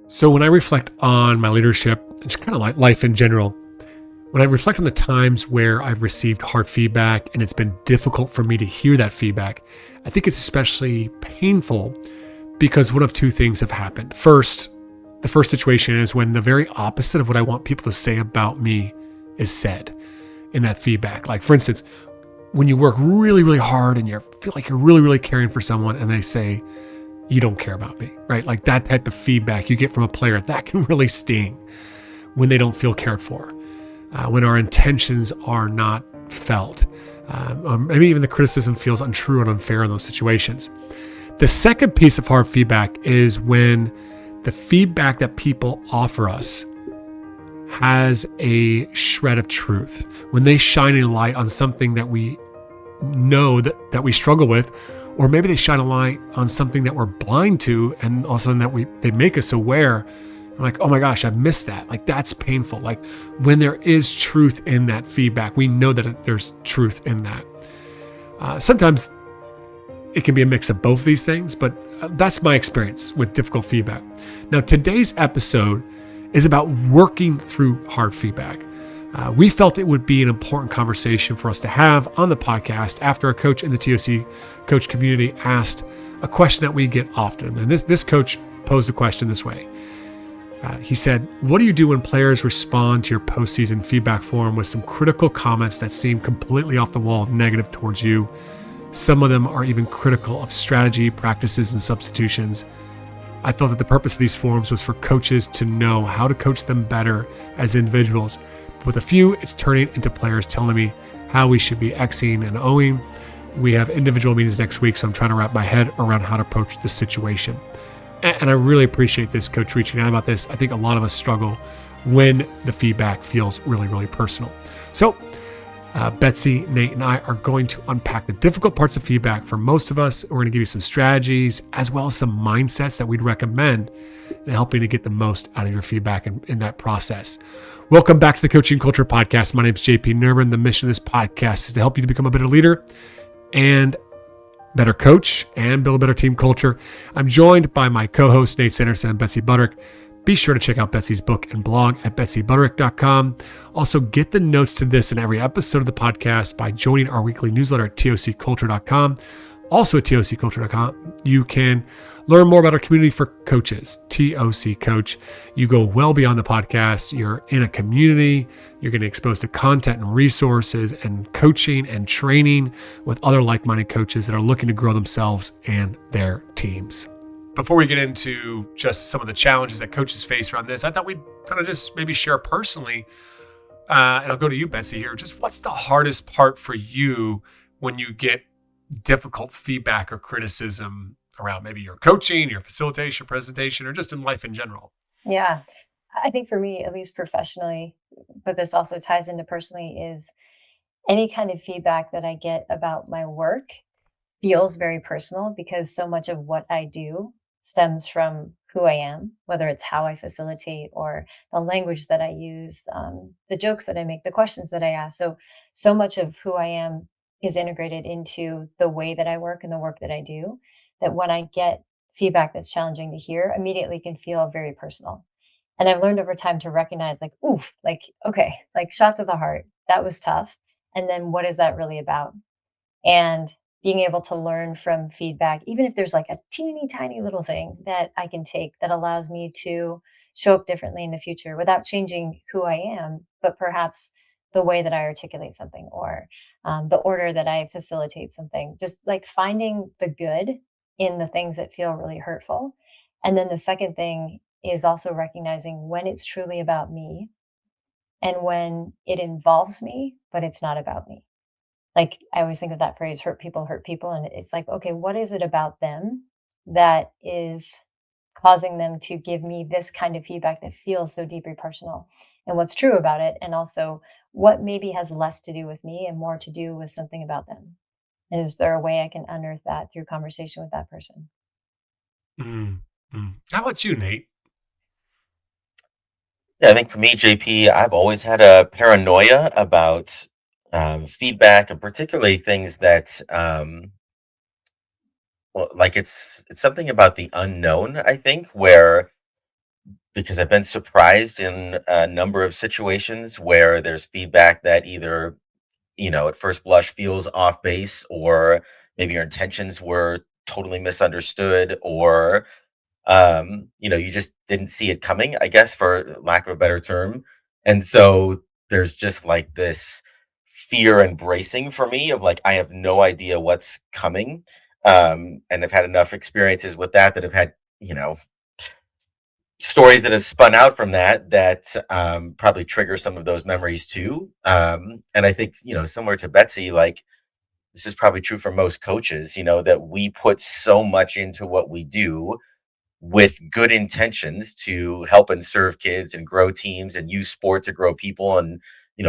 So when I reflect on my leadership, and just kind of like life in general, when I reflect on the times where I've received hard feedback and it's been difficult for me to hear that feedback, I think it's especially painful because one of two things have happened. First, the first situation is when the very opposite of what I want people to say about me is said in that feedback. Like, for instance, when you work really, really hard and you feel like you're really, really caring for someone and they say, you don't care about me, right? Like that type of feedback you get from a player, that can really sting when they don't feel cared for, when our intentions are not felt. Or maybe even the criticism feels untrue and unfair in those situations. The second piece of hard feedback is when the feedback that people offer us has a shred of truth, when they shine a light on something that we know that we struggle with, or maybe they shine a light on something that we're blind to, and all of a sudden they make us aware. I'm like, oh my gosh, I missed that. Like that's painful. Like when there is truth in that feedback, we know that there's truth in that. Sometimes it can be a mix of both of these things, but that's my experience with difficult feedback. Now, today's episode is about working through hard feedback. We felt it would be an important conversation for us to have on the podcast after a coach in the TOC coach community asked a question that we get often. And this coach posed the question this way. He said, what do you do when players respond to your postseason feedback form with some critical comments that seem completely off the wall negative towards you? Some of them are even critical of strategy, practices, and substitutions. I felt that the purpose of these forums was for coaches to know how to coach them better as individuals. But with a few, it's turning into players telling me how we should be Xing and Oing. We have individual meetings next week, so I'm trying to wrap my head around how to approach this situation. And I really appreciate this coach reaching out about this. I think a lot of us struggle when the feedback feels really, really personal. So Betsy, Nate, and I are going to unpack the difficult parts of feedback for most of us. We're going to give you some strategies as well as some mindsets that we'd recommend in helping to get the most out of your feedback in that process. Welcome back to the Coaching Culture Podcast. My name is JP Nerman. The mission of this podcast is to help you to become a better leader and better coach and build a better team culture. I'm joined by my co-hosts, Nate Sanderson and Betsy Butterick. Be sure to check out Betsy's book and blog at betsybutterick.com. Also, get the notes to this in every episode of the podcast by joining our weekly newsletter at tocculture.com. Also at tocculture.com, you can learn more about our community for coaches, TOC Coach. You go well beyond the podcast. You're in a community. You're getting exposed to content and resources and coaching and training with other like-minded coaches that are looking to grow themselves and their teams. Before we get into just some of the challenges that coaches face around this, I thought we'd kind of just maybe share personally, and I'll go to you, Betsy, here. Just what's the hardest part for you when you get difficult feedback or criticism around maybe your coaching, your facilitation, presentation, or just in life in general? Yeah, I think for me, at least professionally, but this also ties into personally, is any kind of feedback that I get about my work feels very personal because so much of what I do stems from who I am, whether it's how I facilitate or the language that I use, the jokes that I make, the questions that I ask. So much of who I am is integrated into the way that I work and the work that I do, that when I get feedback that's challenging to hear, immediately can feel very personal. And I've learned over time to recognize like, oof, like, okay, like shot to the heart. That was tough. And then what is that really about? And being able to learn from feedback, even if there's like a teeny tiny little thing that I can take that allows me to show up differently in the future without changing who I am, but perhaps the way that I articulate something or the order that I facilitate something, just like finding the good in the things that feel really hurtful. And then the second thing is also recognizing when it's truly about me and when it involves me, but it's not about me. Like, I always think of that phrase, hurt people, and it's like, okay, what is it about them that is causing them to give me this kind of feedback that feels so deeply personal? And what's true about it, and also what maybe has less to do with me and more to do with something about them? And is there a way I can unearth that through conversation with that person? Mm. How about you, Nate? Yeah, I think for me, JP, I've always had a paranoia about feedback and particularly things that, well, like it's something about the unknown, I think, where because I've been surprised in a number of situations where there's feedback that either, at first blush feels off base, or maybe your intentions were totally misunderstood, or you just didn't see it coming, I guess, for lack of a better term. And so there's just like this fear and bracing for me of like, I have no idea what's coming. And I've had enough experiences with that have had, you know, stories that have spun out from that probably trigger some of those memories too. And I think, similar to Betsy, like this is probably true for most coaches, that we put so much into what we do with good intentions to help and serve kids and grow teams and use sport to grow people, and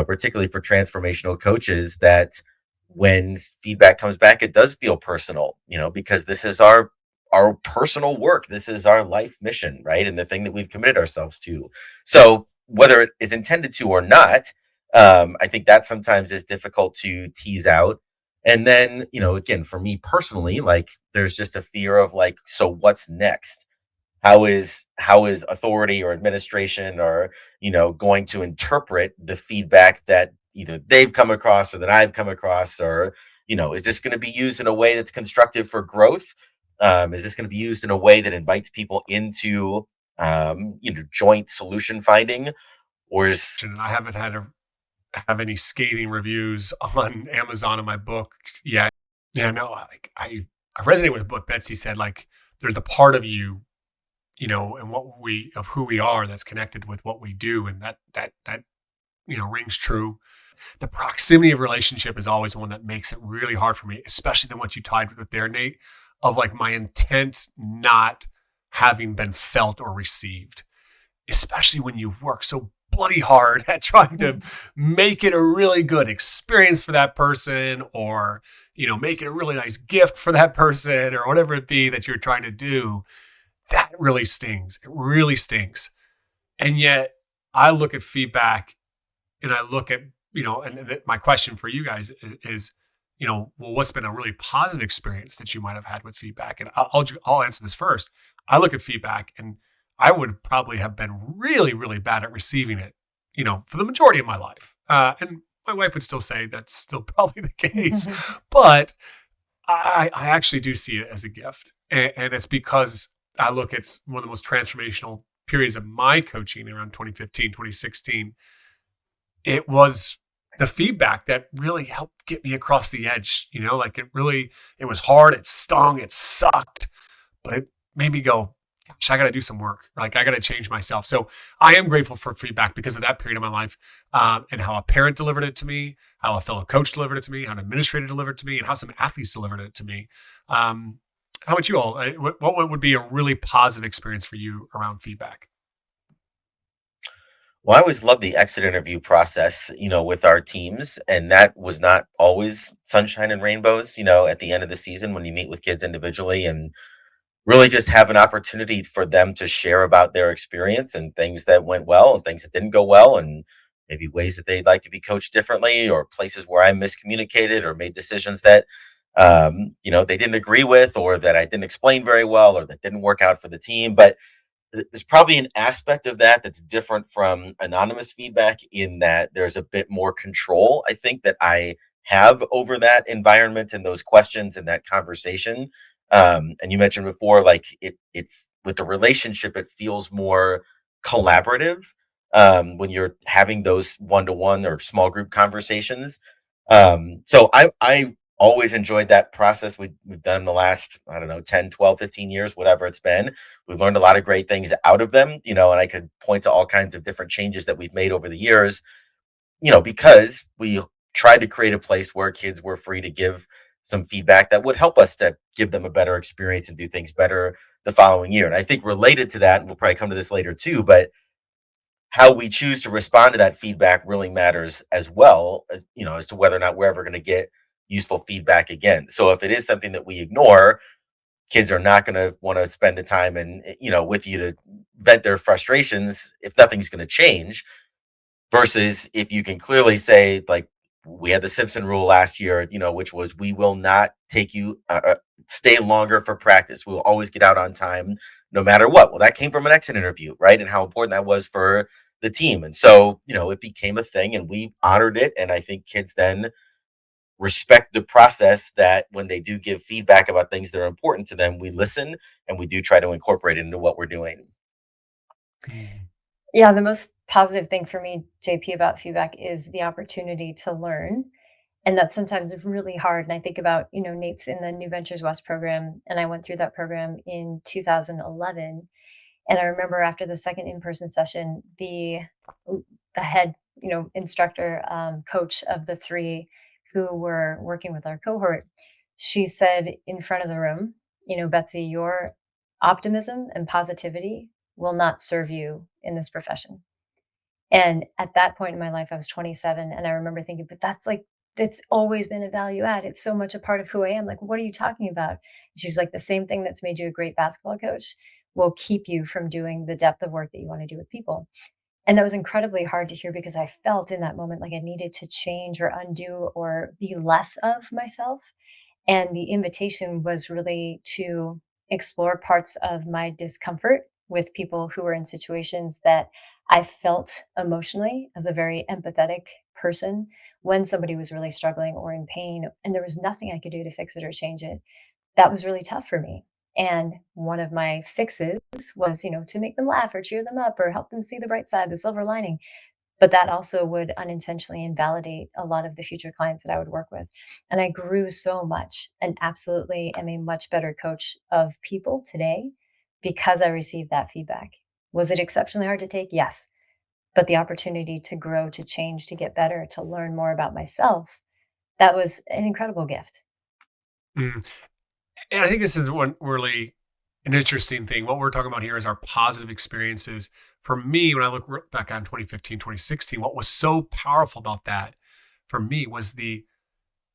particularly for transformational coaches, that when feedback comes back it does feel personal, because this is our personal work, this is our life mission, right, and the thing that we've committed ourselves to. So whether it is intended to or not, I think that sometimes is difficult to tease out. And then, again, for me personally, like there's just a fear of like, so what's next? How is authority or administration, or going to interpret the feedback that either they've come across or that I've come across, or is this going to be used in a way that's constructive for growth? Is this going to be used in a way that invites people into joint solution finding, or is And I haven't had to have any scathing reviews on Amazon of my book yet. Yeah, no, I resonate with the book. Betsy said, like, there's a part of you, and of who we are that's connected with what we do, and that rings true. The proximity of relationship is always one that makes it really hard for me, especially the ones you tied with there, Nate, of like my intent not having been felt or received, especially when you work so bloody hard at trying to make it a really good experience for that person, or make it a really nice gift for that person, or whatever it be that you're trying to do. That really stings. It really stings. And yet I look at feedback, and I look at, my question for you guys is, well, what's been a really positive experience that you might have had with feedback? And I'll answer this first. I look at feedback, and I would probably have been really, really bad at receiving it, for the majority of my life. And my wife would still say that's still probably the case, but I actually do see it as a gift. And it's because I look at one of the most transformational periods of my coaching around 2015, 2016. It was the feedback that really helped get me across the edge. Like it was hard. It stung. It sucked, but it made me go, gosh, I got to do some work. Like I got to change myself. So I am grateful for feedback because of that period of my life, and how a parent delivered it to me, how a fellow coach delivered it to me, how an administrator delivered it to me, and how some athletes delivered it to me. How about you all? What would be a really positive experience for you around feedback? Well, I always love the exit interview process, with our teams. And that was not always sunshine and rainbows, at the end of the season when you meet with kids individually and really just have an opportunity for them to share about their experience and things that went well and things that didn't go well, and maybe ways that they'd like to be coached differently, or places where I miscommunicated or made decisions that, they didn't agree with, or that I didn't explain very well, or that didn't work out for the team. But there's probably an aspect of that that's different from anonymous feedback, in that there's a bit more control, I think, that I have over that environment and those questions and that conversation. And you mentioned before, like it with the relationship, it feels more collaborative when you're having those one-to-one or small group conversations. So I always enjoyed that process. We've done the last, I don't know, 10, 12, 15 years, whatever it's been. We've learned a lot of great things out of them, and I could point to all kinds of different changes that we've made over the years, because we tried to create a place where kids were free to give some feedback that would help us to give them a better experience and do things better the following year. And I think related to that, and we'll probably come to this later too, but how we choose to respond to that feedback really matters as well, as to whether or not we're ever going to get useful feedback again. So if it is something that we ignore, kids are not going to want to spend the time and, with you to vent their frustrations if nothing's going to change. Versus if you can clearly say, like, we had the Simpson rule last year, which was we will not take you stay longer for practice. We'll always get out on time, no matter what. Well, that came from an exit interview, right? And how important that was for the team. And so, it became a thing, and we honored it. And I think kids then respect the process that when they do give feedback about things that are important to them, we listen and we do try to incorporate it into what we're doing. Mm. Yeah, the most positive thing for me, JP, about feedback is the opportunity to learn. And that's sometimes really hard. And I think about, Nate's in the New Ventures West program, and I went through that program in 2011. And I remember after the second in-person session, the head, instructor, coach of the three who were working with our cohort, she said in front of the room, Betsy, your optimism and positivity will not serve you in this profession. And at that point in my life, I was 27, and I remember thinking, but that's like, it's always been a value add. It's so much a part of who I am. Like, what are you talking about? And she's like, the same thing that's made you a great basketball coach will keep you from doing the depth of work that you want to do with people. And that was incredibly hard to hear because I felt in that moment like I needed to change or undo or be less of myself. And the invitation was really to explore parts of my discomfort with people who were in situations that I felt emotionally as a very empathetic person when somebody was really struggling or in pain, and there was nothing I could do to fix it or change it. That was really tough for me. And one of my fixes was, to make them laugh or cheer them up or help them see the bright side, the silver lining. But that also would unintentionally invalidate a lot of the future clients that I would work with. And I grew so much and absolutely am a much better coach of people today because I received that feedback. Was it exceptionally hard to take? Yes. But the opportunity to grow, to change, to get better, to learn more about myself, that was an incredible gift. Mm. And I think this is one really an interesting thing. What we're talking about here is our positive experiences. For me, when I look back on 2015, 2016, what was so powerful about that for me was the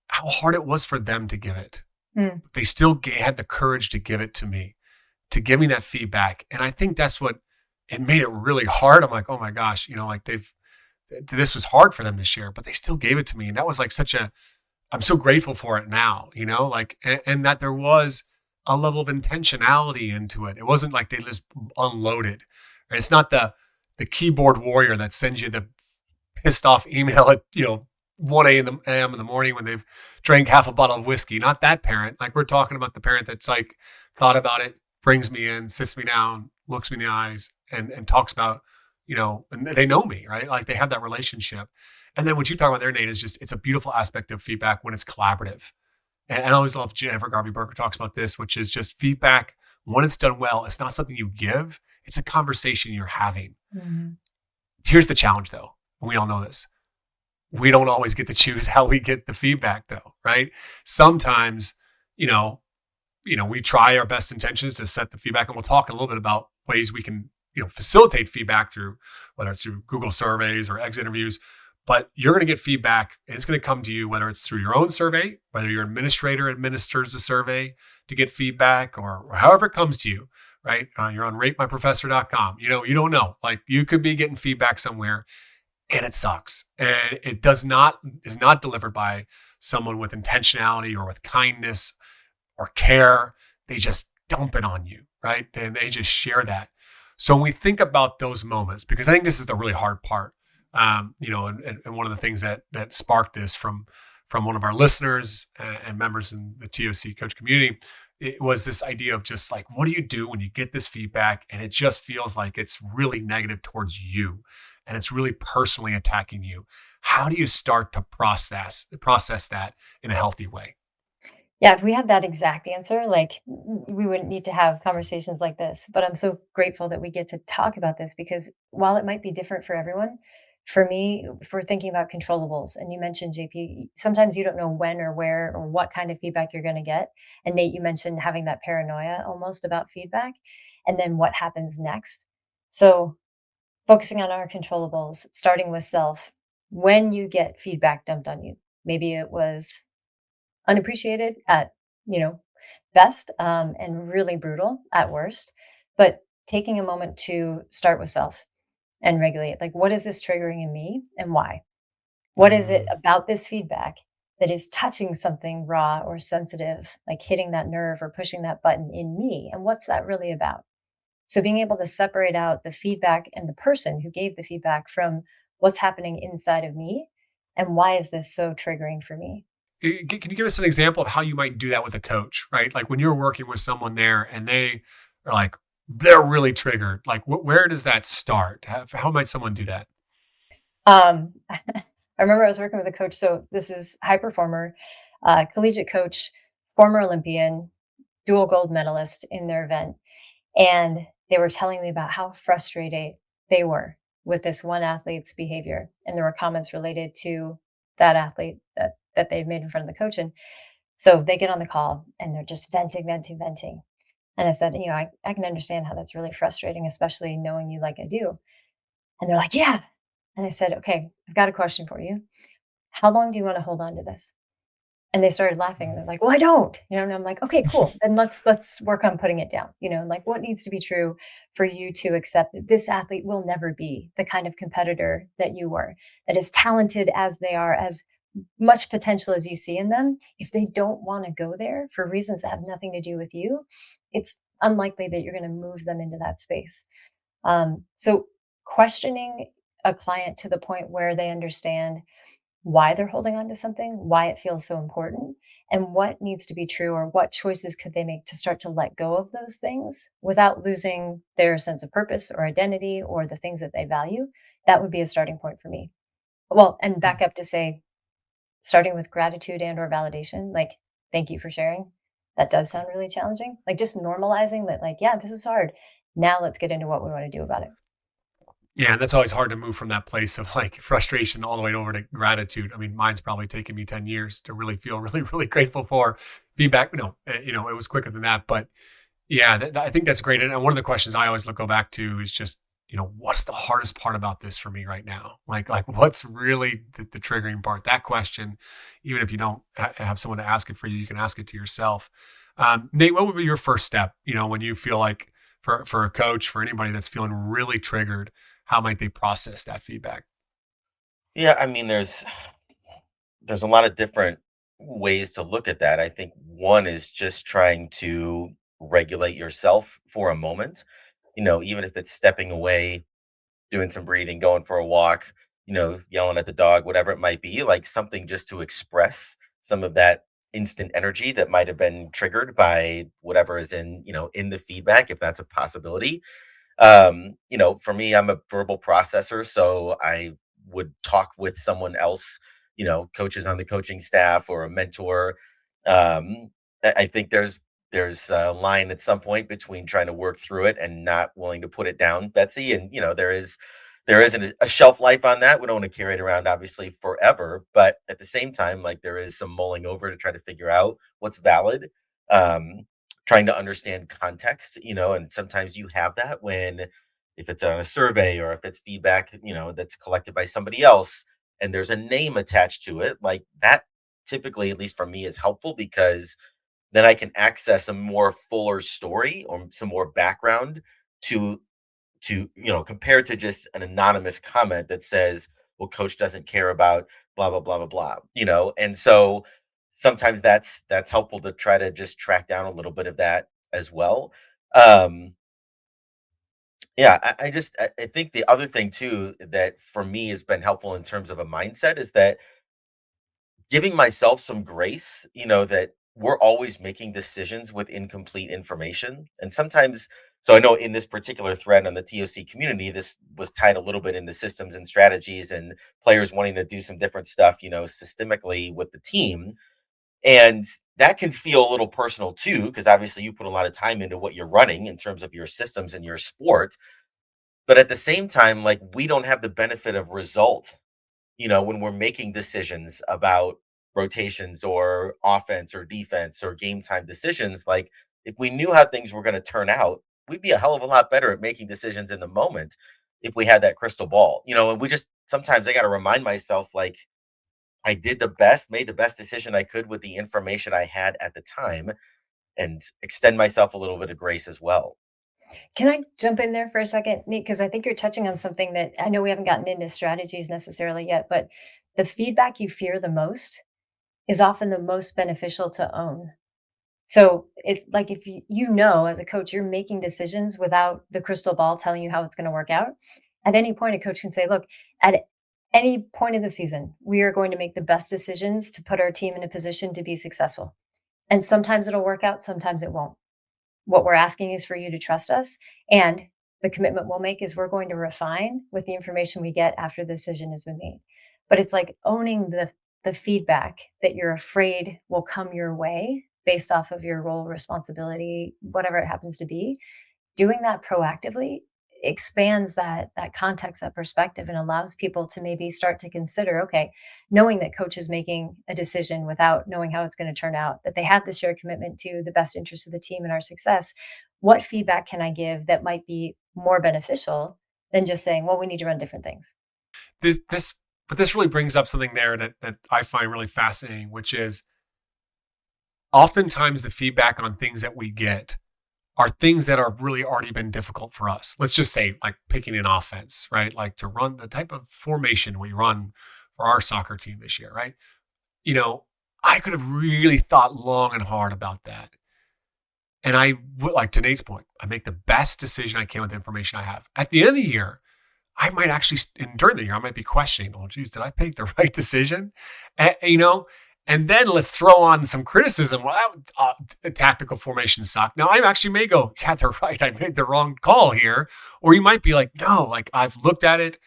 how hard it was for them to give it. Mm. They still had the courage to give it to me, to give me that feedback. And I think that's what it made it really hard. I'm like, oh my gosh, like this was hard for them to share, but they still gave it to me. And that was like I'm so grateful for it now, like, and that there was a level of intentionality into it. It wasn't like they just unloaded. Right? It's not the keyboard warrior that sends you the pissed off email at 1 a.m. in the morning when they've drank half a bottle of whiskey. Not that parent. Like we're talking about the parent that's like thought about it, brings me in, sits me down, looks me in the eyes, and talks about and they know me, right? Like they have that relationship. And then what you talk about there, Nate, is just it's a beautiful aspect of feedback when it's collaborative. And I always love Jennifer Garvey Burger talks about this, which is just feedback when it's done well. It's not something you give; it's a conversation you're having. Mhm. Here's the challenge, though. And we all know this. We don't always get to choose how we get the feedback, though, right? Sometimes, you know, we try our best intentions to set the feedback, and we'll talk a little bit about ways we can, facilitate feedback through whether it's through Google surveys or exit interviews. But you're going to get feedback, and it's going to come to you whether it's through your own survey, whether your administrator administers the survey to get feedback, or however it comes to you, right? You're on ratemyprofessor.com. You don't know. Like you could be getting feedback somewhere, and it sucks, and it is not delivered by someone with intentionality or with kindness or care. They just dump it on you, right? Then they just share that. So when we think about those moments, because I think this is the really hard part, and one of the things that sparked this from one of our listeners and members in the TOC coach community, it was this idea of just like, what do you do when you get this feedback and it just feels like it's really negative towards you and it's really personally attacking you? How do you start to process that in a healthy way? Yeah, if we had that exact answer, like we wouldn't need to have conversations like this. But I'm so grateful that we get to talk about this because while it might be different for everyone, for me, if we're thinking about controllables, and you mentioned JP, sometimes you don't know when or where or what kind of feedback you're going to get. And Nate, you mentioned having that paranoia almost about feedback and then what happens next. So focusing on our controllables, starting with self, when you get feedback dumped on you, maybe it was unappreciated at, you know, best, and really brutal at worst. But taking a moment to start with self and regulate, like, what is this triggering in me and why? What is it Mm. about this feedback that is touching something raw or sensitive, like hitting that nerve or pushing that button in me? And what's that really about? So being able to separate out the feedback and the person who gave the feedback from what's happening inside of me and why is this so triggering for me? Can you give us an example of how you might do that with a coach, right? Like when you're working with someone there and they are like, they're really triggered. Like, where does that start? How might someone do that? I remember I was working with a coach. So this is high performer, collegiate coach, former Olympian, dual gold medalist in their event. And they were telling me about how frustrated they were with this one athlete's behavior. And there were comments related to that athlete that they'd made in front of the coach. And so they get on the call and they're just venting, venting, venting. And I said, I can understand how that's really frustrating, especially knowing you like I do. And they're like, yeah. And I said, okay, I've got a question for you. How long do you want to hold on to this? And they started laughing and they're like, "Well, I don't." And I'm like, "Okay, cool. Then let's work on putting it down." And like what needs to be true for you to accept that this athlete will never be the kind of competitor that you were, that as talented as they are, as much potential as you see in them, if they don't want to go there for reasons that have nothing to do with you, it's unlikely that you're going to move them into that space. So questioning a client to the point where they understand why they're holding on to something, why it feels so important, and what needs to be true or what choices could they make to start to let go of those things without losing their sense of purpose or identity or the things that they value. That would be a starting point for me. Well, and back up to say, starting with gratitude and or validation, like, thank you for sharing. That does sound really challenging. Like just normalizing that, like, yeah, this is hard. Now let's get into what we want to do about it. Yeah, and that's always hard to move from that place of like frustration all the way over to gratitude. I mean, mine's probably taken me 10 years to really feel really, really grateful for feedback. It was quicker than that. But yeah, I think that's great. And one of the questions I always go back to is just, what's the hardest part about this for me right now? Like what's really the triggering part? That question, even if you don't have someone to ask it for you, you can ask it to yourself. Nate, what would be your first step? When you feel like for a coach, for anybody that's feeling really triggered, how might they process that feedback? Yeah, I mean, there's a lot of different ways to look at that. I think one is just trying to regulate yourself for a moment. Even if it's stepping away, doing some breathing, going for a walk, yelling at the dog, whatever it might be, like something just to express some of that instant energy that might have been triggered by whatever is in the feedback, if that's a possibility. For me, I'm a verbal processor, so I would talk with someone else, coaches on the coaching staff or a mentor. um I think there's a line at some point between trying to work through it and not willing to put it down, Betsy. And there isn't a shelf life on that. We don't want to carry it around obviously forever, but at the same time, like, there is some mulling over to try to figure out what's valid. um Trying to understand context, and sometimes you have that when, if it's on a survey or if it's feedback, that's collected by somebody else and there's a name attached to it, like that typically, at least for me, is helpful because then I can access a more fuller story or some more background to compared to just an anonymous comment that says, well, coach doesn't care about blah blah blah blah blah, and so sometimes that's helpful to try to just track down a little bit of that as well. um yeah, I think the other thing too that for me has been helpful in terms of a mindset is that giving myself some grace, that we're always making decisions with incomplete information. And sometimes, so I know in this particular thread on the TOC community, this was tied a little bit into systems and strategies and players wanting to do some different stuff, systemically with the team. And that can feel a little personal too, because obviously you put a lot of time into what you're running in terms of your systems and your sport. But at the same time, like, we don't have the benefit of result, when we're making decisions about rotations or offense or defense or game time decisions. Like, if we knew how things were going to turn out, we'd be a hell of a lot better at making decisions in the moment if we had that crystal ball. And we just sometimes I got to remind myself, like, I did made the best decision I could with the information I had at the time and extend myself a little bit of grace as well. Can I jump in there for a second, Nate? Because I think you're touching on something that I know we haven't gotten into strategies necessarily yet, but the feedback you fear the most is often the most beneficial to own. So if you know as a coach you're making decisions without the crystal ball telling you how it's going to work out, at any point a coach can say, look, at any point in the season, we are going to make the best decisions to put our team in a position to be successful. And sometimes it'll work out, sometimes it won't. What we're asking is for you to trust us. And the commitment we'll make is we're going to refine with the information we get after the decision has been made. But it's like owning the feedback that you're afraid will come your way based off of your role, responsibility, whatever it happens to be. Doing that proactively expands that context, that perspective, and allows people to maybe start to consider, okay, knowing that coach is making a decision without knowing how it's going to turn out, that they have this shared commitment to the best interest of the team and our success. What feedback can I give that might be more beneficial than just saying, well, we need to run different things? But this really brings up something there that I find really fascinating, which is oftentimes the feedback on things that we get are things that are really already been difficult for us. Let's just say, like picking an offense, right? Like to run the type of formation we run for our soccer team this year, right? You know, I could have really thought long and hard about that. And I would, like to Nate's point, I make the best decision I can with the information I have. At the end of the year, I might actually, and during the year, I might be questioning, oh, geez, did I make the right decision? And then let's throw on some criticism. Well, tactical formation sucked. Now I actually may go, yeah, they're right. I made the wrong call here. Or you might be like, no, like I've looked at it,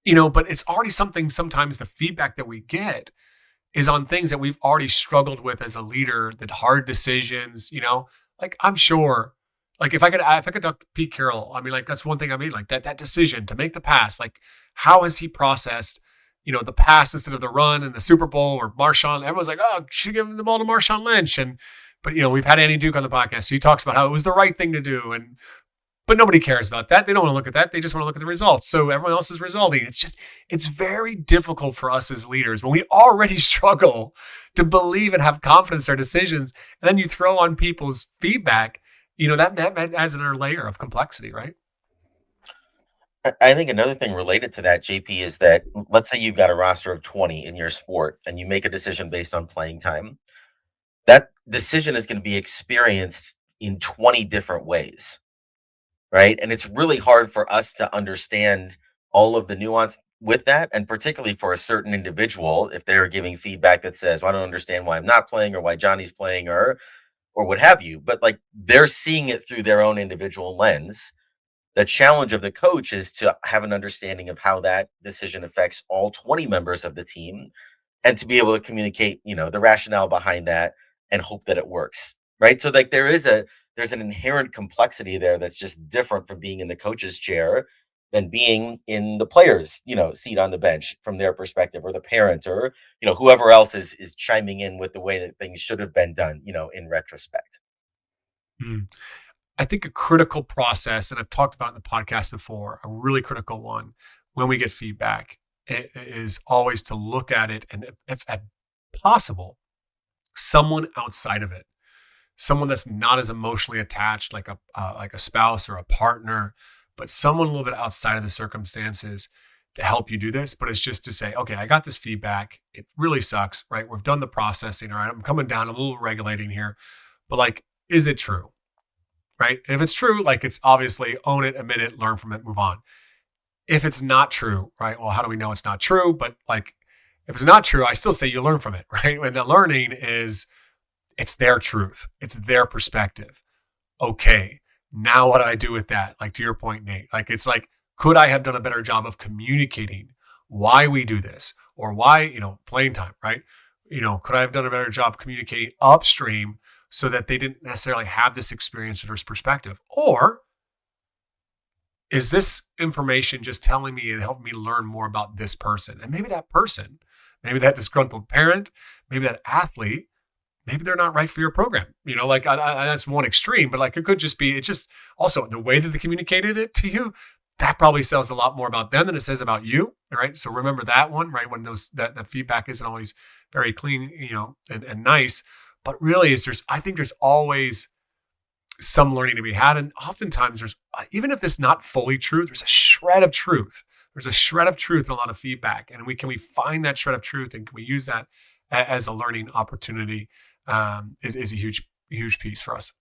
but it's already something. Sometimes the feedback that we get is on things that we've already struggled with as a leader, that hard decisions, like I'm sure, like if I could talk to Pete Carroll, I mean, like that's one thing I mean, like that decision to make the pass, like how has he processed, the pass instead of the run in the Super Bowl or Marshawn? Everyone's like, oh, should give him the ball to Marshawn Lynch. But we've had Andy Duke on the podcast. So he talks about how it was the right thing to do. But nobody cares about that. They don't want to look at that. They just want to look at the results. So everyone else is resulting. It's very difficult for us as leaders when we already struggle to believe and have confidence in our decisions. And then you throw on people's feedback, that adds another layer of complexity, right? I think another thing related to that, JP, is that let's say you've got a roster of 20 in your sport and you make a decision based on playing time. That decision is going to be experienced in 20 different ways, right? And it's really hard for us to understand all of the nuance with that. And particularly for a certain individual, if they're giving feedback that says, well, I don't understand why I'm not playing or why Johnny's playing or what have you, but like they're seeing it through their own individual lens. The challenge of the coach is to have an understanding of how that decision affects all 20 members of the team and to be able to communicate, the rationale behind that and hope that it works. Right. So like there's an inherent complexity there that's just different from being in the coach's chair than being in the player's, seat on the bench from their perspective, or the parent, or, whoever else is chiming in with the way that things should have been done, in retrospect. Hmm. I think a critical process, and I've talked about it in the podcast before, a really critical one when we get feedback is always to look at it and, if possible, someone outside of it, someone that's not as emotionally attached, like a spouse or a partner, but someone a little bit outside of the circumstances to help you do this. But it's just to say, okay, I got this feedback. It really sucks, right? We've done the processing. All right, I'm coming down, I'm a little regulating here, but like, is it true? Right? And if it's true, like it's obviously own it, admit it, learn from it, move on. If it's not true, right? Well, how do we know it's not true? But like, if it's not true, I still say you learn from it, right? And the learning is it's their truth. It's their perspective. Okay. Now what do I do with that? Like to your point, Nate, like, it's like, could I have done a better job of communicating why we do this or why, playing time, right? Could I have done a better job communicating upstream so that they didn't necessarily have this experience or this perspective? Or is this information just telling me and helping me learn more about this person? And maybe that person, maybe that disgruntled parent, maybe that athlete, maybe they're not right for your program. That's one extreme, but like it could just be, it's just also the way that they communicated it to you, that probably says a lot more about them than it says about you. All right. So remember that one, right? When that feedback isn't always very clean, and nice. But really, I think there's always some learning to be had. And oftentimes even if it's not fully true, there's a shred of truth. there's a shred of truth in a lot of feedback, and we find that shred of truth, and can we use that as a learning opportunity? Is a huge piece for us.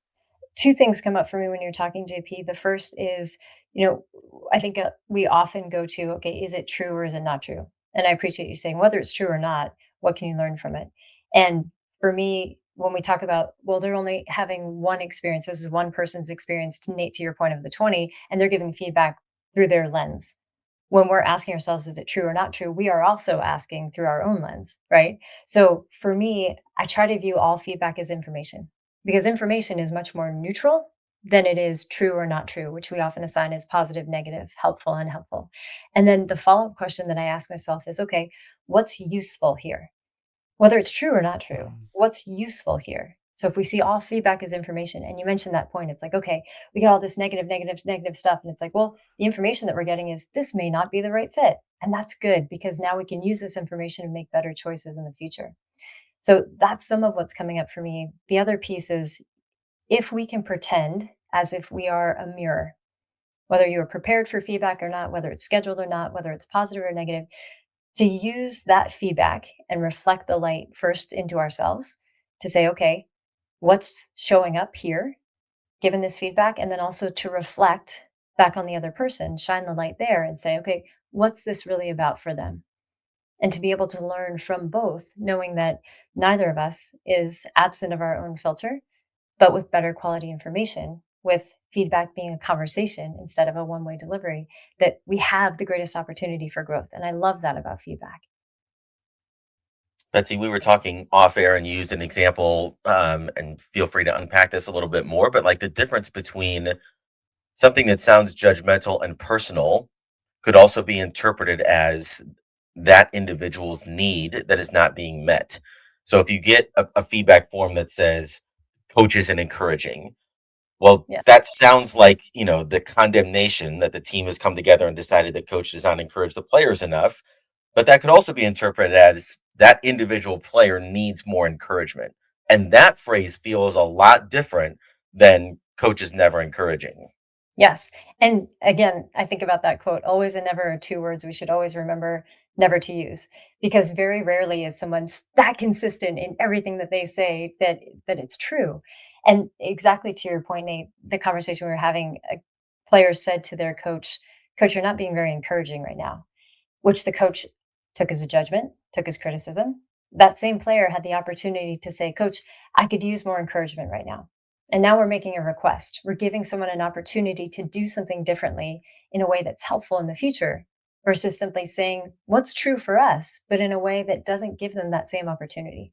Two things come up for me when you're talking, JP. The first is, I think we often go to, okay, is it true or is it not true? And I appreciate you saying whether it's true or not, what can you learn from it? And for me, when we talk about, well, they're only having one experience, this is one person's experience, to Nate, to your point of the 20, and they're giving feedback through their lens. When we're asking ourselves, is it true or not true? We are also asking through our own lens, right? So for me, I try to view all feedback as information because information is much more neutral than it is true or not true, which we often assign as positive, negative, helpful, unhelpful. And then the follow up question that I ask myself is, okay, what's useful here? Whether it's true or not true, Mm. what's useful here? So if we see all feedback as information, and you mentioned that point, it's like, okay, we get all this negative, negative, negative stuff. And it's like, well, the information that we're getting is this may not be the right fit. And that's good because now we can use this information and make better choices in the future. So that's some of what's coming up for me. The other piece is if we can pretend as if we are a mirror, whether you are prepared for feedback or not, whether it's scheduled or not, whether it's positive or negative, to use that feedback and reflect the light first into ourselves to say, okay, what's showing up here given this feedback? And then also to reflect back on the other person, shine the light there and say, okay, what's this really about for them? And to be able to learn from both, knowing that neither of us is absent of our own filter, but with better quality information, with feedback being a conversation instead of a one way delivery, that we have the greatest opportunity for growth. And I love that about feedback. Betsy, we were talking off air and you used an example, and feel free to unpack this a little bit more, but like the difference between something that sounds judgmental and personal could also be interpreted as that individual's need that is not being met. So if you get a feedback form that says coach isn't encouraging, well, Yes. that sounds like, the condemnation that the team has come together and decided that coach does not encourage the players enough. But that could also be interpreted as that individual player needs more encouragement. And that phrase feels a lot different than coach is never encouraging. Yes. And again, I think about that quote, always and never are two words we should always remember never to use because very rarely is someone that consistent in everything that they say that it's true. And exactly to your point, Nate, the conversation we were having, a player said to their coach, "Coach, you're not being very encouraging right now," which the coach took as a judgment, took as criticism. That same player had the opportunity to say, "Coach, I could use more encouragement right now." And now we're making a request. We're giving someone an opportunity to do something differently in a way that's helpful in the future versus simply saying what's true for us, but in a way that doesn't give them that same opportunity.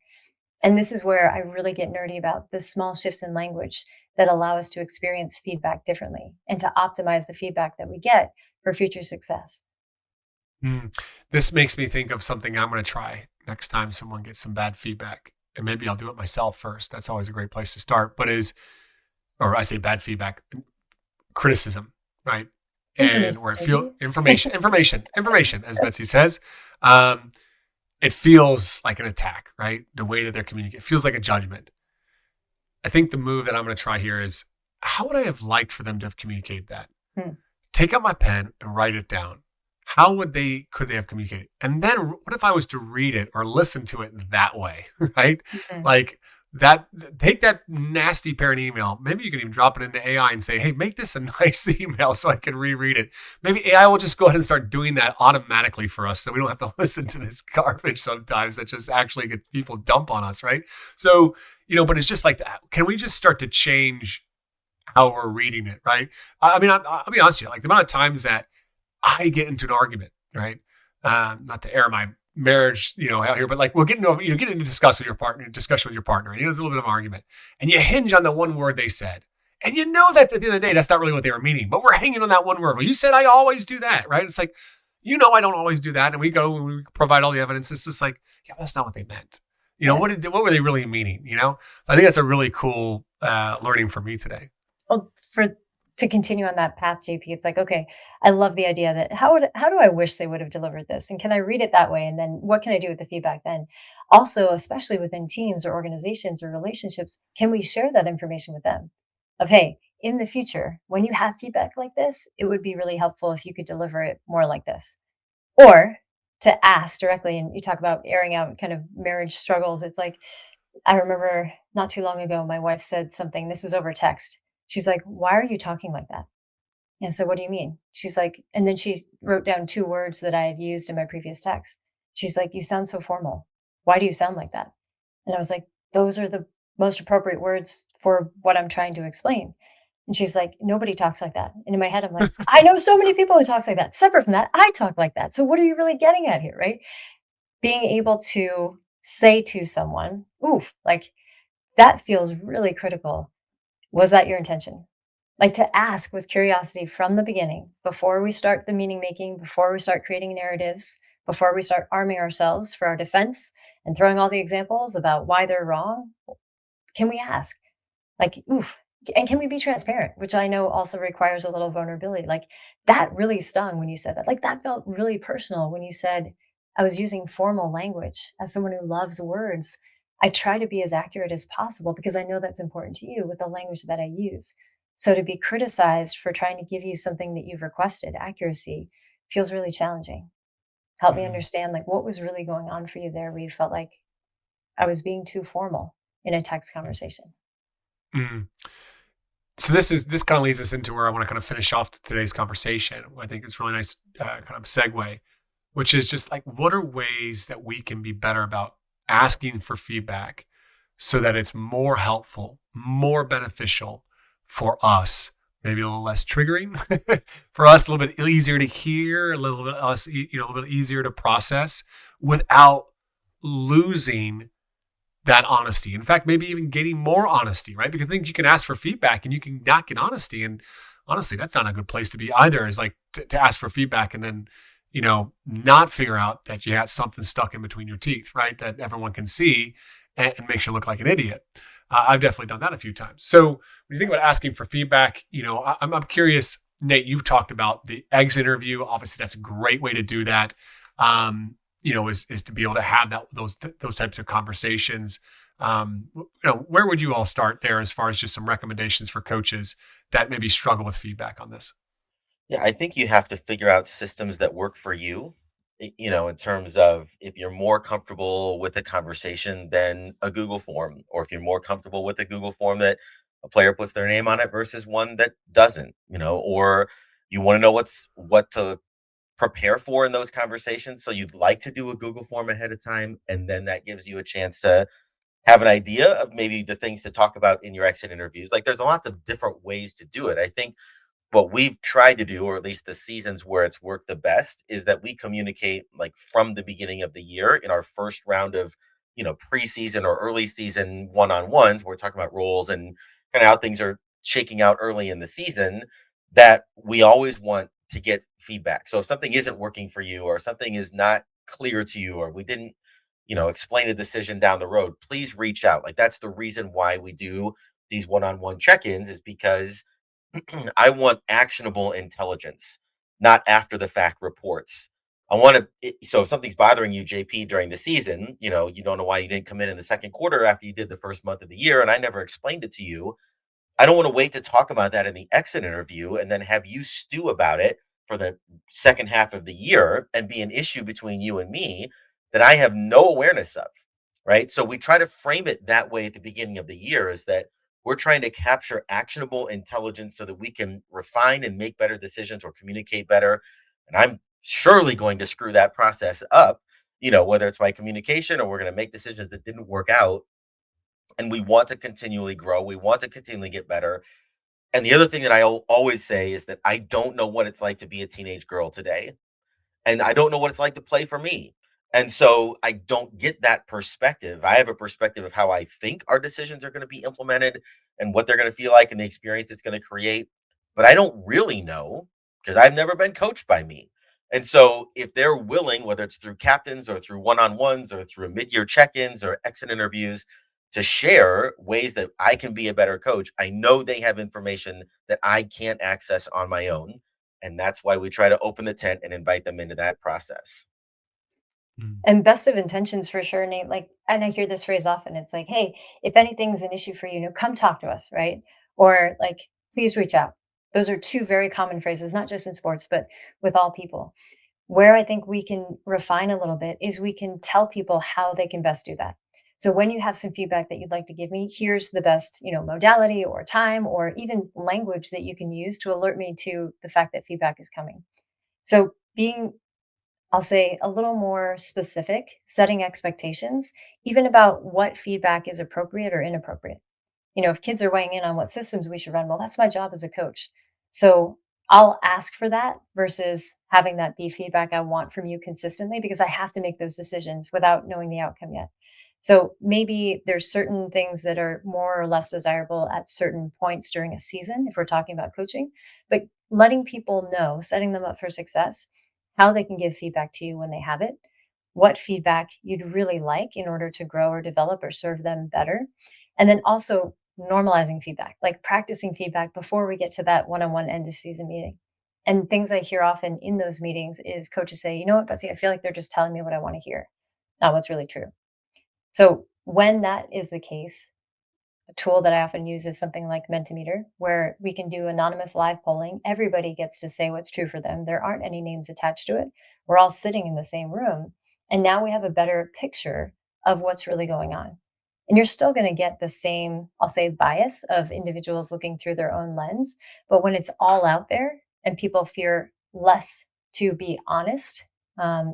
And this is where I really get nerdy about the small shifts in language that allow us to experience feedback differently and to optimize the feedback that we get for future success. Mm. This makes me think of something I'm going to try next time someone gets some bad feedback. And maybe I'll do it myself first. That's always a great place to start. Or I say bad feedback, criticism, right? And Information, where it feel maybe. information, as Betsy says, um, it feels like an attack, right? The way that they're communicating, it feels like a judgment. I think the move that I'm going to try here is how would I have liked for them to have communicated that? Hmm. Take out my pen and write it down. How could they have communicated? And then what if I was to read it or listen to it that way, right? Mhm. Like that, take that nasty parent email. Maybe you can even drop it into AI and say, hey, make this a nice email so I can reread it. Maybe AI will just go ahead and start doing that automatically for us so we don't have to listen to this garbage sometimes that just actually gets people dump on us, right? So, but it's just like, can we just start to change how we're reading it, right? I mean, I'll be honest with you, like the amount of times that I get into an argument, right? Not to air my marriage, out here, but like we'll get into discussion with your partner, and there's a little bit of an argument, and you hinge on the one word they said, and you know that at the end of the day, that's not really what they were meaning, but we're hanging on that one word. Well, you said I always do that, right? It's like, I don't always do that, and we go and we provide all the evidence. It's just like, yeah, that's not what they meant. Yeah. What were they really meaning? So I think that's a really cool learning for me today. Well, to continue on that path, JP, it's like, okay, I love the idea that how do I wish they would have delivered this? And can I read it that way? And then what can I do with the feedback then? Also, especially within teams or organizations or relationships, can we share that information with them? Of hey, in the future, when you have feedback like this, it would be really helpful if you could deliver it more like this. or to ask directly. And you talk about airing out kind of marriage struggles. It's like, I remember not too long ago, my wife said something, this was over text. She's like, "Why are you talking like that?" And I said, "What do you mean?" She's like, and then she wrote down two words that I had used in my previous text. She's like, "You sound so formal. Why do you sound like that?" And I was like, "Those are the most appropriate words for what I'm trying to explain." And she's like, "Nobody talks like that." And in my head, I'm like, "I know so many people who talks like that. Separate from that, I talk like that. So what are you really getting at here?" Right? Being able to say to someone, "Oof, like that feels really critical. Was that your intention?" Like to ask with curiosity from the beginning, before we start the meaning making, before we start creating narratives, before we start arming ourselves for our defense and throwing all the examples about why they're wrong. Can we ask? Like, oof. And can we be transparent? Which I know also requires a little vulnerability. Like, that really stung when you said that. Like, that felt really personal when you said, I was using formal language. As someone who loves words, I try to be as accurate as possible because I know that's important to you with the language that I use. So to be criticized for trying to give you something that you've requested, accuracy, feels really challenging. Help me Mm, understand, like, what was really going on for you there where you felt like I was being too formal in a text conversation. mm. So this kind of leads us into where I want to kind of finish off today's conversation. I think it's really nice kind of segue, which is just like what are ways that we can be better about asking for feedback so that it's more helpful, more beneficial for us, maybe a little less triggering for us, a little bit easier to hear, a little bit less, a little bit easier to process without losing that honesty. In fact, maybe even getting more honesty, right? Because I think you can ask for feedback and you can not get honesty. And honestly, that's not a good place to be either, is like to ask for feedback and then, not figure out that you had something stuck in between your teeth, right? That everyone can see and makes you look like an idiot. I've definitely done that a few times. So when you think about asking for feedback, I'm curious, Nate, you've talked about the exit interview. Obviously, that's a great way to do that. Is to be able to have those types of conversations. Where would you all start there as far as just some recommendations for coaches that maybe struggle with feedback on this? Yeah, I think you have to figure out systems that work for you. In terms of if you're more comfortable with a conversation than a Google form, or if you're more comfortable with a Google form that a player puts their name on it versus one that doesn't, or you want to know what to prepare for in those conversations. So you'd like to do a Google form ahead of time, and then that gives you a chance to have an idea of maybe the things to talk about in your exit interviews. Like there's lots of different ways to do it. I think what we've tried to do, or at least the seasons where it's worked the best, is that we communicate like from the beginning of the year in our first round of, preseason or early season one-on-ones. We're talking about roles and kind of how things are shaking out early in the season, that we always want to get feedback. So if something isn't working for you or something is not clear to you or we didn't, explain a decision down the road, please reach out. Like that's the reason why we do these one-on-one check-ins, is because I want actionable intelligence, not after the fact reports. I want to, so if something's bothering you, JP, during the season, you don't know why you didn't come in the second quarter after you did the first month of the year, and I never explained it to you. I don't want to wait to talk about that in the exit interview and then have you stew about it for the second half of the year and be an issue between you and me that I have no awareness of. Right. So we try to frame it that way at the beginning of the year, is that we're trying to capture actionable intelligence so that we can refine and make better decisions or communicate better. And I'm surely going to screw that process up, whether it's my communication or we're going to make decisions that didn't work out, and we want to continually grow. We want to continually get better. And the other thing that always say is that I don't know what it's like to be a teenage girl today, and I don't know what it's like to play for me. And so I don't get that perspective. I have a perspective of how I think our decisions are going to be implemented and what they're going to feel like and the experience it's going to create. But I don't really know because I've never been coached by me. And so if they're willing, whether it's through captains or through one-on-ones or through mid-year check-ins or exit interviews, to share ways that I can be a better coach, I know they have information that I can't access on my own, and that's why we try to open the tent and invite them into that process. Mm. And best of intentions for sure, Nate. Like, and I hear this phrase often. It's like, hey, if anything's an issue for you, come talk to us, right? Or like, please reach out. Those are two very common phrases, not just in sports, but with all people. Where I think we can refine a little bit is we can tell people how they can best do that. So when you have some feedback that you'd like to give me, here's the best, modality or time or even language that you can use to alert me to the fact that feedback is coming. So being, I'll say, a little more specific, setting expectations, even about what feedback is appropriate or inappropriate. If kids are weighing in on what systems we should run, well, that's my job as a coach. So I'll ask for that versus having that be feedback I want from you consistently because I have to make those decisions without knowing the outcome yet. So maybe there's certain things that are more or less desirable at certain points during a season, if we're talking about coaching, but letting people know, setting them up for success, how they can give feedback to you when they have it, what feedback you'd really like in order to grow or develop or serve them better. And then also normalizing feedback, like practicing feedback before we get to that one-on-one end of season meeting. And things I hear often in those meetings is coaches say, you know what, Betsy, I feel like they're just telling me what I want to hear, not what's really true. So when that is the case, a tool that I often use is something like Mentimeter, where we can do anonymous live polling. Everybody gets to say what's true for them. There aren't any names attached to it. We're all sitting in the same room. And now we have a better picture of what's really going on. And you're still going to get the same, I'll say, bias of individuals looking through their own lens. But when it's all out there and people fear less to be honest,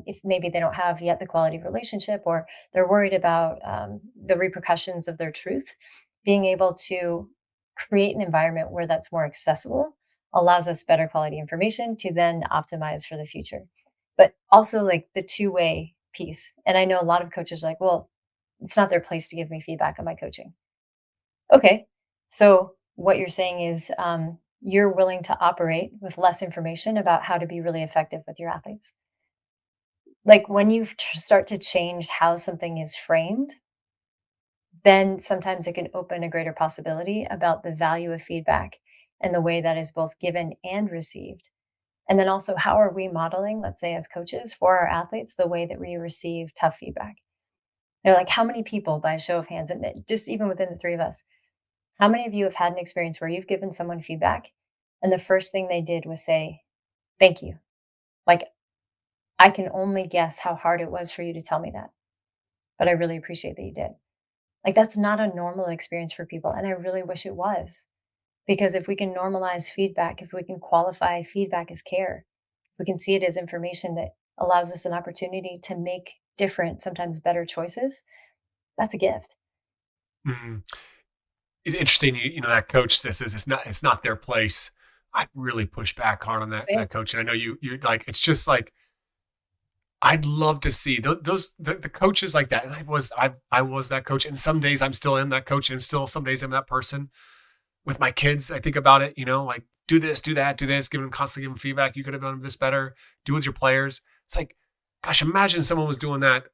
if maybe they don't have yet the quality of relationship or they're worried about the repercussions of their truth, being able to create an environment where that's more accessible allows us better quality information to then optimize for the future. But also like the two-way piece. And I know a lot of coaches are like, well, it's not their place to give me feedback on my coaching. Okay. So what you're saying is you're willing to operate with less information about how to be really effective with your athletes. Like when you start to change how something is framed, then sometimes it can open a greater possibility about the value of feedback and the way that is both given and received. And then also, how are we modeling, let's say, as coaches for our athletes, the way that we receive tough feedback? Like how many people, by a show of hands, and just even within the three of us, how many of you have had an experience where you've given someone feedback and the first thing they did was say, thank you? Like, I can only guess how hard it was for you to tell me that, but I really appreciate that you did. Like, that's not a normal experience for people. And I really wish it was. Because if we can normalize feedback, if we can qualify feedback as care, we can see it as information that allows us an opportunity to make different, sometimes better choices. That's a gift. Mm. It's interesting, that coach. This is it's not their place. I really push back hard on that coach, and I know you like. It's just like I'd love to see the coaches like that. And I was that coach, and some days I'm still in that coach, and still some days I'm that person. With my kids, I think about it, like do this, do that, do this, constantly give them feedback. You could have done this better. Do with your players. It's like, gosh, imagine someone was doing that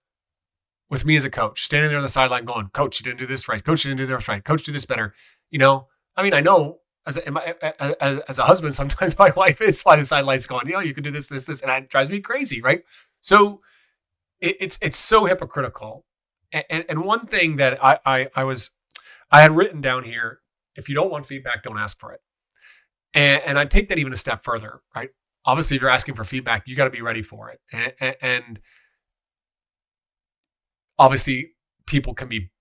with me as a coach, standing there on the sideline going, coach, you didn't do this right. Coach, you didn't do this right. Coach, do this better. I mean, I know as a husband, sometimes my wife is by the sidelines going, you can do this, this, this. And it drives me crazy. Right. So it's so hypocritical. And one thing that I had written down here, if you don't want feedback, don't ask for it. And I'd take that even a step further, right? Obviously, if you're asking for feedback, you got to be ready for it. And obviously, people can be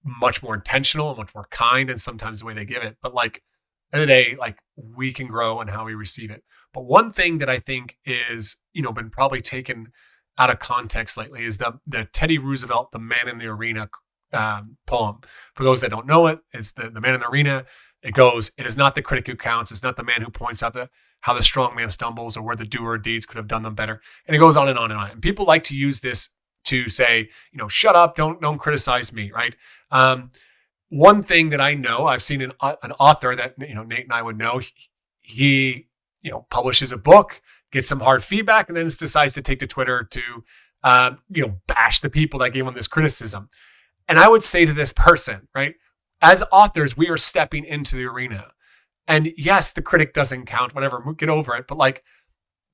much more intentional and much more kind, and sometimes the way they give it. But like, end of the day, like we can grow in how we receive it. But one thing that I think is, been probably taken out of context lately is the Teddy Roosevelt, "The Man in the Arena" poem. For those that don't know it, it's the Man in the Arena. It goes, "It is not the critic who counts. It's not the man who points out how the strong man stumbles or where the doer of deeds could have done them better." And it goes on and on and on. And people like to use this to say, shut up, don't criticize me, right? One thing that I know, I've seen an author that Nate and I would know. He publishes a book, gets some hard feedback, and then decides to take to Twitter to bash the people that gave him this criticism. And I would say to this person, right, as authors, we are stepping into the arena. And yes, the critic doesn't count, whatever, get over it. But like,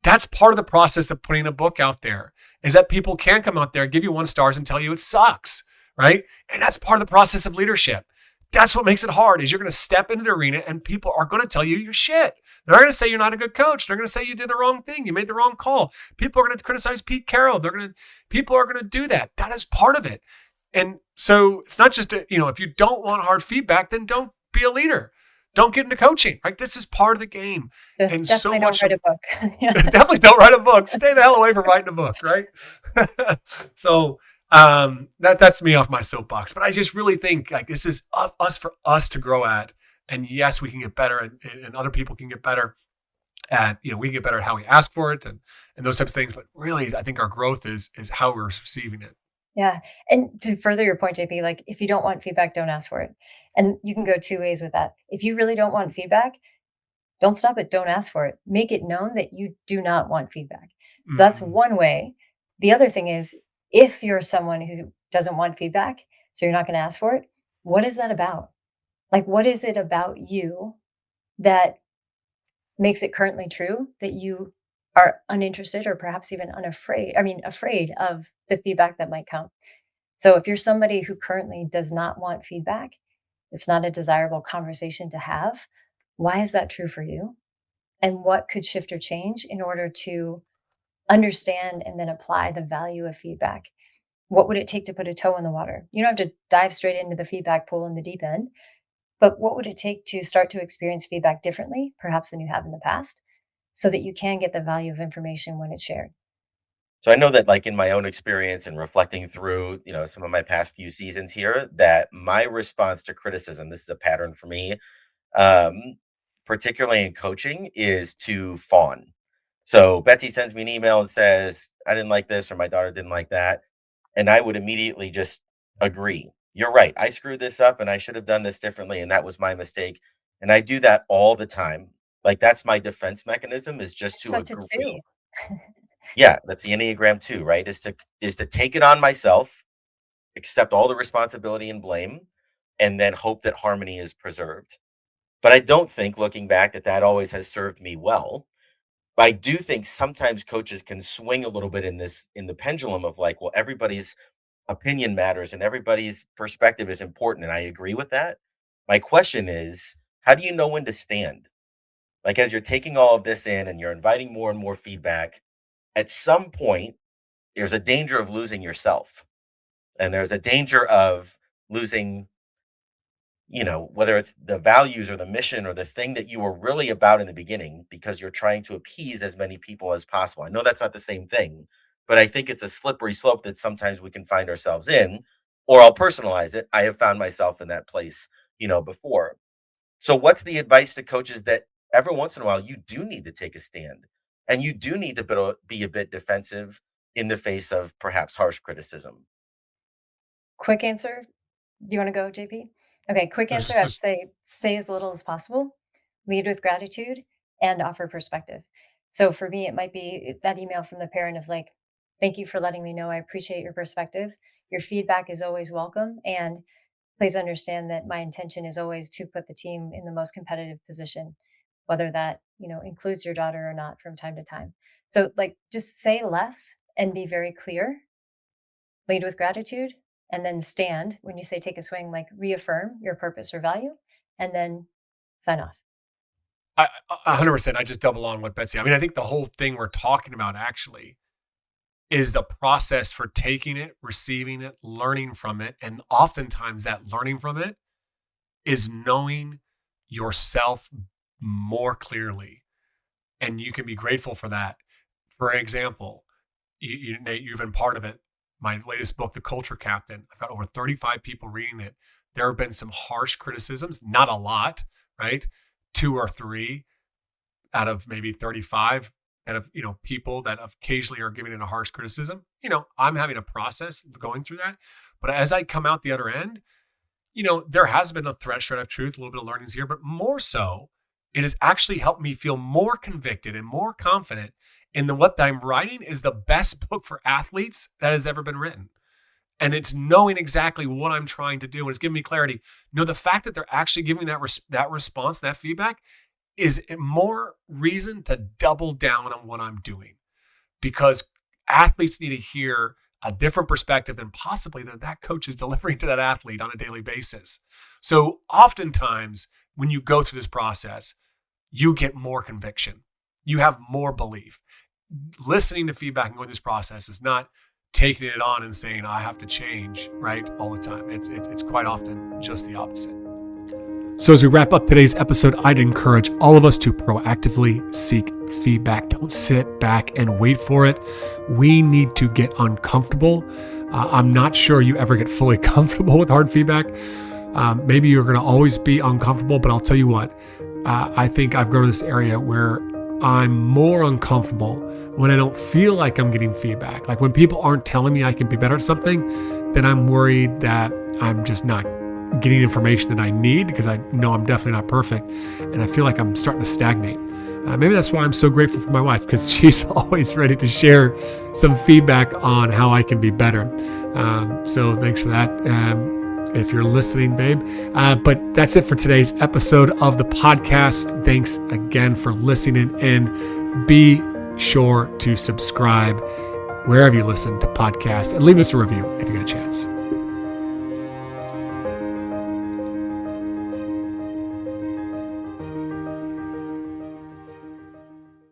that's part of the process of putting a book out there, is that people can come out there, give you 1 star and tell you it sucks, right? And that's part of the process of leadership. That's what makes it hard is you're going to step into the arena and people are going to tell you your shit. They're going to say you're not a good coach. They're going to say you did the wrong thing. You made the wrong call. People are going to criticize Pete Carroll. People are going to do that. That is part of it. And so it's not just, if you don't want hard feedback, then don't be a leader. Don't get into coaching, right? This is part of the game. And so Definitely much don't write a book. Yeah. definitely don't write a book. Stay the hell away from writing a book, right? So that's me off my soapbox. But I just really think like this is for us to grow at. And yes, we can get better, and other people can get better at, we can get better at how we ask for it and those types of things. But really, I think our growth is how we're receiving it. Yeah. And to further your point, JP, like if you don't want feedback, don't ask for it. And you can go two ways with that. If you really don't want feedback, don't stop it. Don't ask for it. Make it known that you do not want feedback. So that's Mm. one way. The other thing is if you're someone who doesn't want feedback, so you're not going to ask for it, what is that about? Like, what is it about you that makes it currently true that you are uninterested or perhaps even afraid of the feedback that might come? So if you're somebody who currently does not want feedback, it's not a desirable conversation to have. Why is that true for you? And what could shift or change in order to understand and then apply the value of feedback? What would it take to put a toe in the water? You don't have to dive straight into the feedback pool in the deep end, but what would it take to start to experience feedback differently, perhaps than you have in the past, so that you can get the value of information when it's shared? So I know that like in my own experience and reflecting through, some of my past few seasons here, that my response to criticism, this is a pattern for me, um, particularly in coaching, is to fawn. So Betsy sends me an email and says, I didn't like this or my daughter didn't like that. And I would immediately just agree. You're right. I screwed this up and I should have done this differently. And that was my mistake. And I do that all the time. Like that's my defense mechanism is just It's to such a agree. two. Yeah, that's the Enneagram 2, right? Is to take it on myself, accept all the responsibility and blame, and then hope that harmony is preserved. But I don't think looking back that always has served me well. I do think sometimes coaches can swing a little bit in the pendulum of like, well, everybody's opinion matters and everybody's perspective is important, and I agree with that. My question is, how do you know when to stand? Like as you're taking all of this in and you're inviting more and more feedback, at some point there's a danger of losing yourself. And there's a danger of losing, whether it's the values or the mission or the thing that you were really about in the beginning because you're trying to appease as many people as possible. I know that's not the same thing, but I think it's a slippery slope that sometimes we can find ourselves in. Or I'll personalize it. I have found myself in that place, before. So, what's the advice to coaches that every once in a while you do need to take a stand and you do need to be a bit defensive in the face of perhaps harsh criticism? Quick answer. Do you want to go, JP? Okay, quick There's answer. just I'd this, say as little as possible, lead with gratitude, and offer perspective. So for me, it might be that email from the parent of like, thank you for letting me know. I appreciate your perspective. Your feedback is always welcome. And please understand that my intention is always to put the team in the most competitive position, whether that, includes your daughter or not from time to time. So like just say less and be very clear, lead with gratitude, and then stand when you say take a swing, like reaffirm your purpose or value, and then sign off. 100%. I just double on what Betsy. I mean, I think the whole thing we're talking about actually is the process for taking it, receiving it, learning from it. And oftentimes that learning from it is knowing yourself more clearly. And you can be grateful for that. For example, Nate, you've been part of it. My latest book, The Culture Captain, I've got over 35 people reading it. There have been some harsh criticisms, not a lot, right? Two or three out of maybe 35 that have, people that occasionally are giving it a harsh criticism. I'm having a process going through that. But as I come out the other end, there has been a shred of truth, a little bit of learnings here, but more so, it has actually helped me feel more convicted and more confident in what I'm writing is the best book for athletes that has ever been written. And it's knowing exactly what I'm trying to do. And it's giving me clarity. The fact that they're actually giving that response, that feedback is more reason to double down on what I'm doing because athletes need to hear a different perspective than possibly that coach is delivering to that athlete on a daily basis. So oftentimes when you go through this process, you get more conviction. You have more belief. Listening to feedback and going through this process is not taking it on and saying, I have to change, right, all the time. It's quite often just the opposite. So as we wrap up today's episode, I'd encourage all of us to proactively seek feedback. Don't sit back and wait for it. We need to get uncomfortable. I'm not sure you ever get fully comfortable with hard feedback. Maybe you're going to always be uncomfortable, but I'll tell you what, I think I've grown in this area where I'm more uncomfortable when I don't feel like I'm getting feedback. Like when people aren't telling me I can be better at something, then I'm worried that I'm just not getting information that I need, because I know I'm definitely not perfect. And I feel like I'm starting to stagnate. Maybe that's why I'm so grateful for my wife, because she's always ready to share some feedback on how I can be better. So thanks for that. If you're listening, babe. But that's it for today's episode of the podcast. Thanks again for listening, and be sure to subscribe wherever you listen to podcasts and leave us a review if you get a chance.